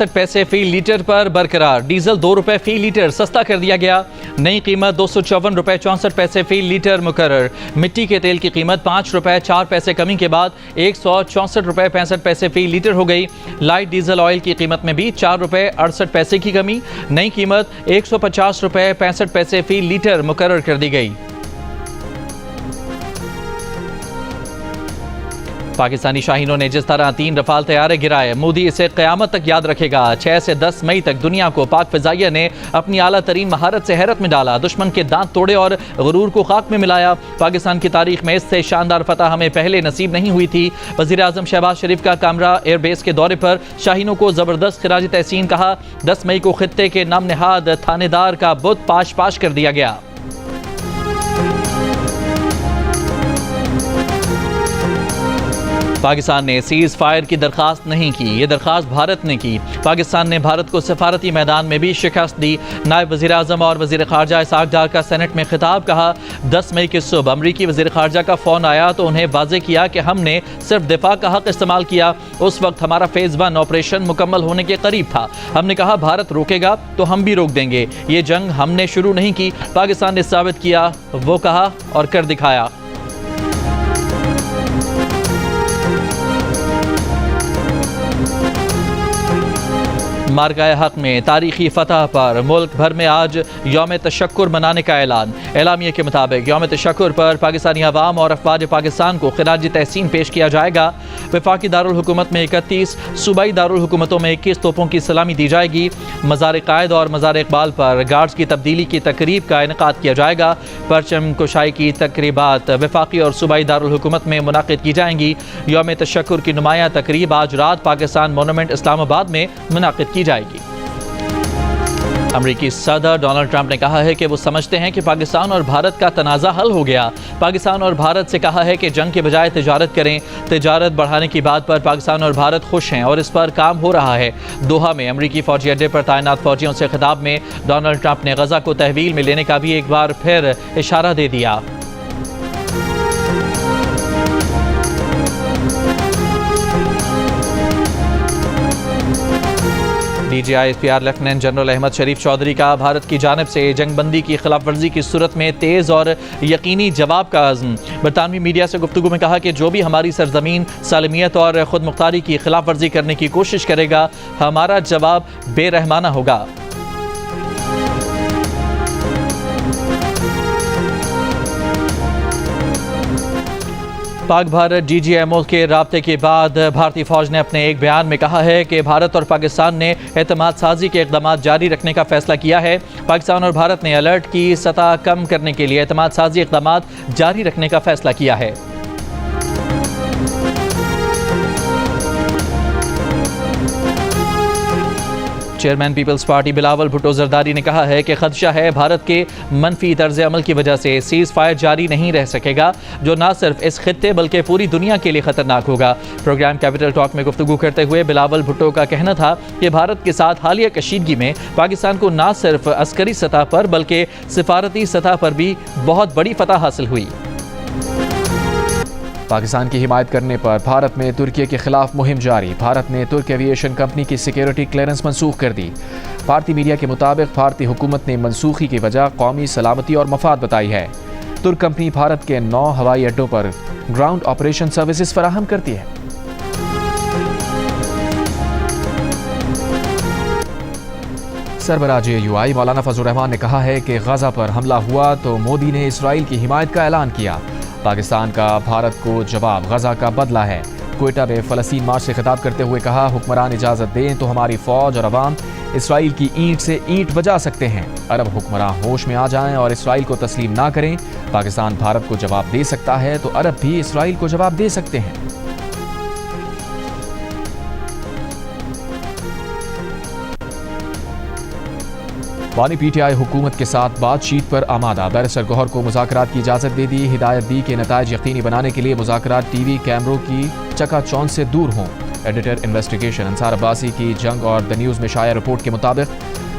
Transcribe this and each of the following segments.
पैसे फी लीटर पर बरकरार। डीजल 2 रुपए फी लीटर सस्ता कर दिया गया। नई कीमत 254 रुपए 64 पैसे फी लीटर मुकर्रर। मिट्टी के तेल की कीमत 5 रुपए 4 पैसे कमी के बाद 164 रुपए 65 पैसे फी लीटर हो गई। लाइट डीजल ऑयल की कीमत में भी 4 रुपए 68 पैसे की कमी। नई कीमत 150 रुपए 65 पैसे फी लीटर मुकर्रर कर दी गई। पाकिस्तानी शाहीनों ने जिस तरह 3 रफाल तैयारे गिराए, मोदी इसे क़यामत तक याद रखेगा। 6 से 10 मई तक दुनिया को पाक फ़िज़ाइया ने अपनी आला तरीन महारत से हैरत में डाला, दुश्मन के दांत तोड़े और गुरूर को खाक में मिलाया। पाकिस्तान की तारीख में इससे शानदार फतह हमें पहले नसीब नहीं हुई थी। वज़ीर आज़म शहबाज शरीफ का कामरा एयरबेस के दौरे पर शाहीनों को ज़बरदस्त खिराज तहसीन कहा। 10 मई को खित्ते के नाम नहाद थानेदार का बुत पाश पाश कर दिया गया। पाकिस्तान ने सीज़ फायर की दरख्वास्त नहीं की, ये दरख्वास्त भारत ने की। पाकिस्तान ने भारत को सफारती मैदान में भी शिकस्त दी। नायब वज़ीर आज़म और वज़ीर ख़ारजा इसहाक़ डार का सेनेट में खिताब। कहा 10 मई की सुबह अमरीकी वज़ीर ख़ारजा का फ़ोन आया तो उन्हें वाज़ेह किया कि हमने सिर्फ दिफा का हक़ इस्तेमाल किया। उस वक्त हमारा फ़ेज़ 1 ऑपरेशन मुकम्मल होने के करीब था। हमने कहा भारत रोकेगा तो हम भी रोक देंगे, ये जंग हमने शुरू नहीं की, पाकिस्तान ने साबित किया, वो कहा और कर दिखाया। मार्काए हक में तारीखी फतह पर मुल्क भर में आज यौम तशक्कुर मनाने का ऐलान। एलामिया के मुताबिक यौम तशक्कुर पर पाकिस्तानी अवाम और अफवाज पाकिस्तान को खिराज तहसीन पेश किया जाएगा। वफाकी दारुल हुकूमत में 31, सूबाई दारुल हुकूमतों में 21 तोपों की सलामी दी जाएगी। मज़ार कायद और मज़ार इकबाल पर गार्ड्स की तब्दीली की तकरीब का इनेकाद किया जाएगा। परचम कुशाई की तकरीबात वफाकी और सूबाई दारुल हुकूमत में मुनाकिद की जाएंगी। यौम तशक्कुर की नुमाया तकरीब आज रात पाकिस्तान मोनूमेंट इस्लामाबाद में मुनाकिद की जाएगी। अमरीकी सदर डोनाल्ड ट्रंप ने कहा है कि वो समझते हैं कि पाकिस्तान और भारत का तनाज़ा हल हो गया। पाकिस्तान और भारत से कहा है कि जंग के बजाय तिजारत करें। तिजारत बढ़ाने की बात पर पाकिस्तान और भारत खुश हैं और इस पर काम हो रहा है। दोहा में अमरीकी फौजी अड्डे पर तैनात फौजियों से खिताब में डोनाल्ड ट्रंप ने गजा को तहवील में लेने का भी एक बार फिर इशारा दे दिया। DGISPR लेफ्टिनेंट जनरल अहमद शरीफ चौधरी का भारत की जानिब से जंगबंदी की खिलाफ वर्जी की सूरत में तेज़ और यकीनी जवाब का अज़्म। बरतानवी मीडिया से गुफ्तगू में कहा कि जो भी हमारी सरजमीन सालमियत और खुद मुख्तारी की खिलाफ वर्जी करने की कोशिश करेगा, हमारा जवाब बेरहमाना होगा। पाक भारत DGMO के राब्ते के बाद भारतीय फौज ने अपने एक बयान में कहा है कि भारत और पाकिस्तान ने एतमाद साजी के इक़दाम जारी रखने का फैसला किया है। पाकिस्तान और भारत ने अलर्ट की सतह कम करने के लिए एतमाद साजी इक़दाम जारी रखने का फैसला किया है। Chairman Peoples Party Bilawal Bhutto Zardari ने कहा है कि खदशा है भारत के मनफी तर्ज अमल की वजह से सीज़ फायर जारी नहीं रह सकेगा, जो न सिर्फ इस खित्ते बल्कि पूरी दुनिया के लिए खतरनाक होगा। प्रोग्राम कैपिटल टॉक में गुफ्तगू करते हुए बिलावल भुट्टो का कहना था कि भारत के साथ हालिया कशीदगी में पाकिस्तान को न सिर्फ अस्करी सतह पर बल्कि सिफारती सतह पर भी बहुत बड़ी फतह हासिल हुई। पाकिस्तान की हिमायत करने पर भारत में तुर्की के खिलाफ मुहिम जारी। भारत ने तुर्क एविएशन कंपनी की सिक्योरिटी क्लियरेंस मनसूख कर दी। भारतीय मीडिया के मुताबिक भारतीय हुकूमत ने मनसूखी की वजह कौमी सलामती और मफाद बताई है। तुर्क कंपनी भारत के 9 हवाई अड्डों पर ग्राउंड ऑपरेशन सर्विसेज फराहम करती है। सरबराह JUI मौलाना फजल रहमान ने कहा है कि गजा पर हमला हुआ तो मोदी ने इसराइल की हिमायत का ऐलान किया। पाकिस्तान का भारत को जवाब गजा का बदला है। क्वेटा में फ़लस्तीन मार्च से खिताब करते हुए कहा, हुक्मरान इजाज़त दें तो हमारी फ़ौज और अवाम इसराइल की ईंट से ईंट बजा सकते हैं। अरब हुक्मरान होश में आ जाएं और इसराइल को तस्लीम ना करें। पाकिस्तान भारत को जवाब दे सकता है तो अरब भी इसराइल को जवाब दे सकते हैं। बानी PTI हुकूमत के साथ बातचीत पर आमादा। बैरिस्टर गौहर को मुज़ाकरात की इजाज़त दे दी। हिदायत दी कि नताइज यकीनी बनाने के लिए मुज़ाकरात TV कैमरों की चकाचौंध से दूर हों। एडिटर इन्वेस्टिगेशन अंसार अब्बासी की जंग और द न्यूज़ में शाया रिपोर्ट के मुताबिक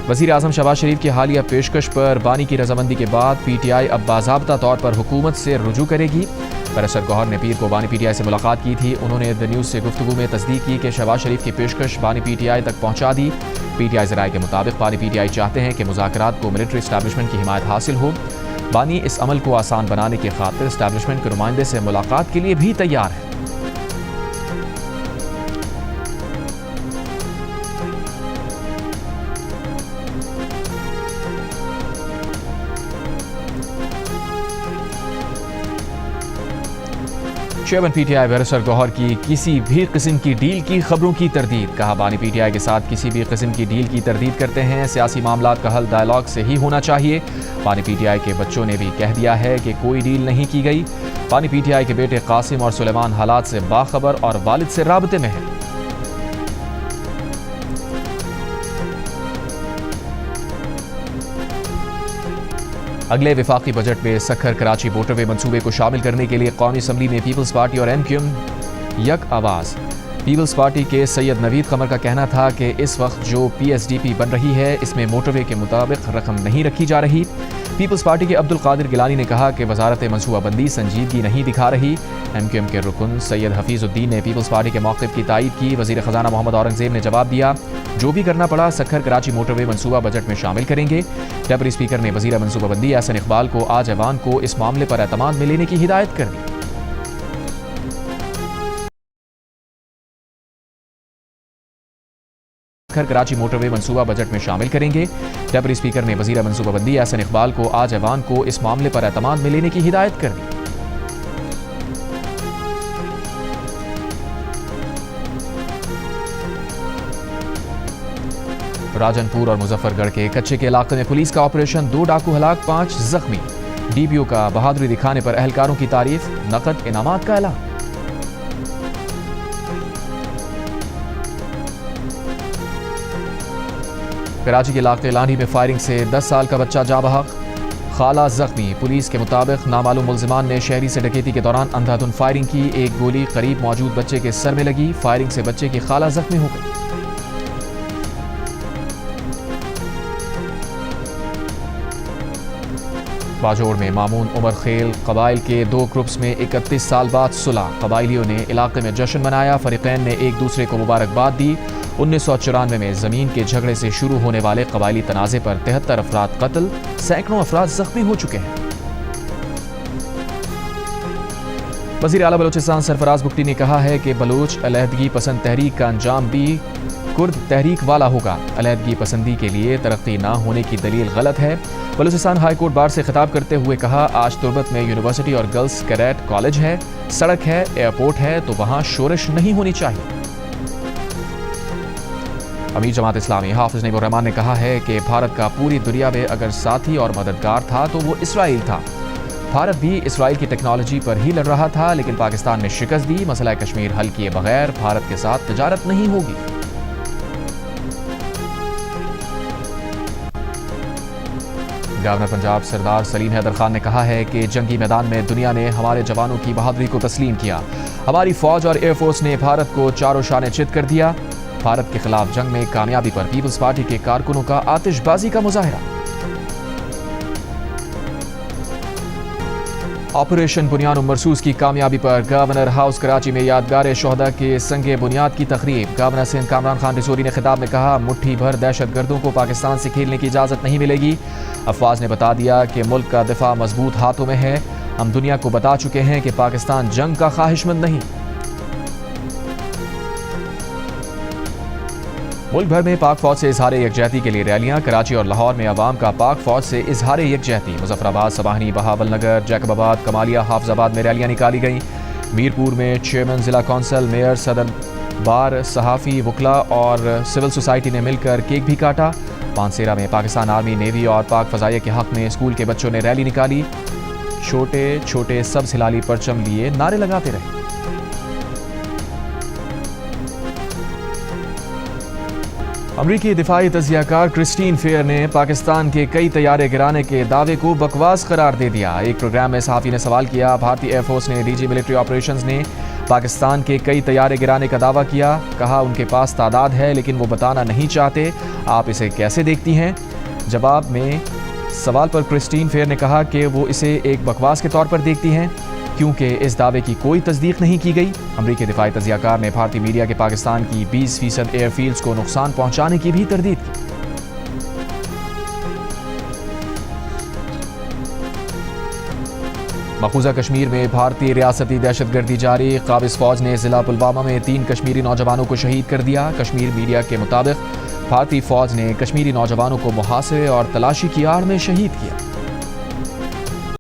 वज़ीर आज़म शहबाज शरीफ की हालिया पेशकश पर बानी की रजामंदी के बाद PTI अब बाज़ाब्ता तौर पर हुकूमत से रुजू करेगी। बैरिस्टर गौहर ने पीर को बानी PTI से मुलाकात की थी। उन्होंने द न्यूज़ से गुफ्तगू में तस्दीक की कि शहबाज शरीफ की पेशकश बानी PTI तक पहुँचा दी। PTI ज़राए के मुताबिक बानी PTI चाहते हैं कि मुज़ाकरात को मिलिट्री इस्टेब्लिशमेंट की हिमायत हासिल हो। बानी इस अमल को आसान बनाने की खातिर इस्टेब्लिशमेंट के नुमाइंदे से मुलाकात के लिए भी तैयार है। चेयरमैन PTI बैरिस्टर गौहर की किसी भी किस्म की डील की खबरों की तरदीद। कहा बानी PTI के साथ किसी भी किस्म की डील की तरदीद करते हैं। सियासी मामलात का हल डायलॉग से ही होना चाहिए। बानी PTI के बच्चों ने भी कह दिया है कि कोई डील नहीं की गई। बानी PTI के बेटे कासिम और सुलेमान हालात से बाखबर और वालिद से राबते में हैं। अगले विफाकी बजट में सखर कराची मोटरवे मंसूबे को शामिल करने के लिए कौमी असम्बली में पीपल्स पार्टी और MQM यक आवाज़। पीपल्स पार्टी के सैयद नवीद कमर का कहना था कि इस वक्त जो PSDP बन रही है इसमें मोटरवे के मुताबिक रकम नहीं रखी जा रही। पीपल्स पार्टी के अब्दुल कादिर गिलानी ने कहा कि वजारत मनसूबाबंदी संजीदगी नहीं दिखा रही। MQM के रुकन सैयद हफीजुद्दीन ने पीपल्स पार्टी के मौक़िफ़ की तायीद की। वज़ीर ख़जाना मोहम्मद औरंगज़ेब ने जवाब दिया, जो भी करना पड़ा सखर कराची मोटरवे मनसूबा बजट में शामिल करेंगे। डेप्यूटी स्पीकर ने वज़ीर मनसूबाबंदी एहसन इकबाल को आज ऐवान को इस मामले पर एतमाद में लेने की हिदायत कर दी। कराची मोटरवे मनसूबा बजट में शामिल करेंगे। डेप्यूटी स्पीकर ने वज़ीर मनसूबाबंदी एहसन इकबाल को आज ऐवान को इस मामले पर एतमाद में लेने की हिदायत कर दी। राजनपुर और मुजफ्फरगढ़ के कच्चे के इलाके में पुलिस का ऑपरेशन, 2 डाकू हलाक, 5 जख्मी। DPO का बहादुरी दिखाने पर एहलकारों की तारीफ, नकद इनामात का ऐलान। कराची के इलाके लानी में फायरिंग से 10 साल का बच्चा जाँ बहक, खाला जख्मी। पुलिस के मुताबिक नामालूम मुल्जिमान ने शहरी से डकैती के दौरान अंधाधुन फायरिंग की। एक गोली करीब मौजूद बच्चे के सर में लगी। फायरिंग से बच्चे की खाला जख्मी हो गई। बाजोड़ में मामून उमर खेल कबाइल के 2 ग्रुप्स में 31 साल बाद सुलह। कबाइलियों ने इलाके में जश्न मनाया। फरीकैन ने एक दूसरे को मुबारकबाद दी। 1994 में ज़मीन के झगड़े से शुरू होने वाले कबाइली तनाज़े पर 73 अफराद कत्ल, सैकड़ों अफराद जख्मी हो चुके हैं। वज़ीर आला बलूचिस्तान सरफराज बुगटी ने कहा है कि बलूच अलहदगी पसंद तहरीक का अंजाम भी कुर्द तहरीक वाला होगा। अलहदगी पसंदी के लिए तरक्की ना होने की दलील गलत है। बलूचिस्तान हाई कोर्ट बार से खिताब करते हुए कहा, आज तुर्बत में यूनिवर्सिटी और गर्ल्स कैडेट कॉलेज है, सड़क है, एयरपोर्ट है, तो वहाँ शोरश नहीं होनी चाहिए। अमीर जमात इस्लामी हाफिज नईमुर रहमान ने कहा है कि भारत का पूरी दुनिया में अगर साथी और मददगार था तो वो इसराइल था। भारत भी इसराइल की टेक्नोलॉजी पर ही लड़ रहा था, लेकिन पाकिस्तान ने शिकस्त दी। मसला कश्मीर हल किए बगैर भारत के साथ तिजारत नहीं होगी। गवर्नर पंजाब सरदार सलीम हैदर खान ने कहा है कि जंगी मैदान में दुनिया ने हमारे जवानों की बहादुरी को तस्लीम किया। हमारी फौज और एयरफोर्स ने भारत को चारों शाने चित कर दिया। भारत के खिलाफ जंग में कामयाबी पर पीपल्स पार्टी के कारकुनों का आतिशबाजी का मुजाहिरा। ऑपरेशन बुनियान मरसूस की कामयाबी पर गवर्नर हाउस कराची में यादगार शोहदा के संगे बुनियाद की तकरीब। गवर्नर सिंध कामरान खान रिसोरी ने खिताब में कहा, मुट्ठी भर दहशत गर्दों को पाकिस्तान से खेलने की इजाज़त नहीं मिलेगी। अफवाज ने बता दिया कि मुल्क का दिफा मजबूत हाथों में है। हम दुनिया को बता चुके हैं कि पाकिस्तान जंग का ख्वाहिशमंद नहीं। मुल्क भर में पाक फौज से इजहार यकजहती के लिए रैलियां। कराची और लाहौर में अवाम का पाक फौज से इजहार यकजहती। मुजफ्फराबाद, सबाहनी, बहावलनगर, जैकबाबाद, कमालिया, हाफजाबाद में रैलियां निकाली गईं। मीरपुर में चेयरमैन जिला कौंसिल, मेयर, सदर बार, सहाफ़ी, वकला और सिविल सोसाइटी ने मिलकर केक भी काटा। पानसेरा में पाकिस्तान आर्मी, नेवी और पाक फ़ज़ाइया के हक़ में स्कूल के बच्चों ने रैली निकाली। छोटे छोटे सब्ज़ हिलाली परचम लिए नारे लगाते रहे। अमरीकी दिफाई तज़ियाकार क्रिस्टीन फेयर ने पाकिस्तान के कई तैयारे गिराने के दावे को बकवास करार दे दिया। एक प्रोग्राम में सहाफ़ी ने सवाल किया, भारतीय एयरफोर्स ने, डीजी मिलिट्री ऑपरेशंस ने پاکستان کے کئی طیارے گرانے کا دعویٰ کیا، کہا ان کے پاس تعداد ہے لیکن وہ بتانا نہیں چاہتے، آپ اسے کیسے دیکھتی ہیں؟ جواب میں سوال پر کرسٹین فیئر نے کہا کہ وہ اسے ایک بکواس کے طور پر دیکھتی ہیں کیونکہ اس دعوے کی کوئی تصدیق نہیں کی گئی۔ امریکی دفاعی تجزیہ کار نے بھارتی میڈیا کے پاکستان کی 20% ایئر فیلڈز کو نقصان پہنچانے کی بھی تردید کی۔ مقبوضہ کشمیر میں بھارتی ریاستی دہشت گردی جاری، قابض فوج نے ضلع پلوامہ میں 3 کشمیری نوجوانوں کو شہید کر دیا۔ کشمیر میڈیا کے مطابق بھارتی فوج نے کشمیری نوجوانوں کو محاصرے اور تلاشی کی آڑ میں شہید کیا۔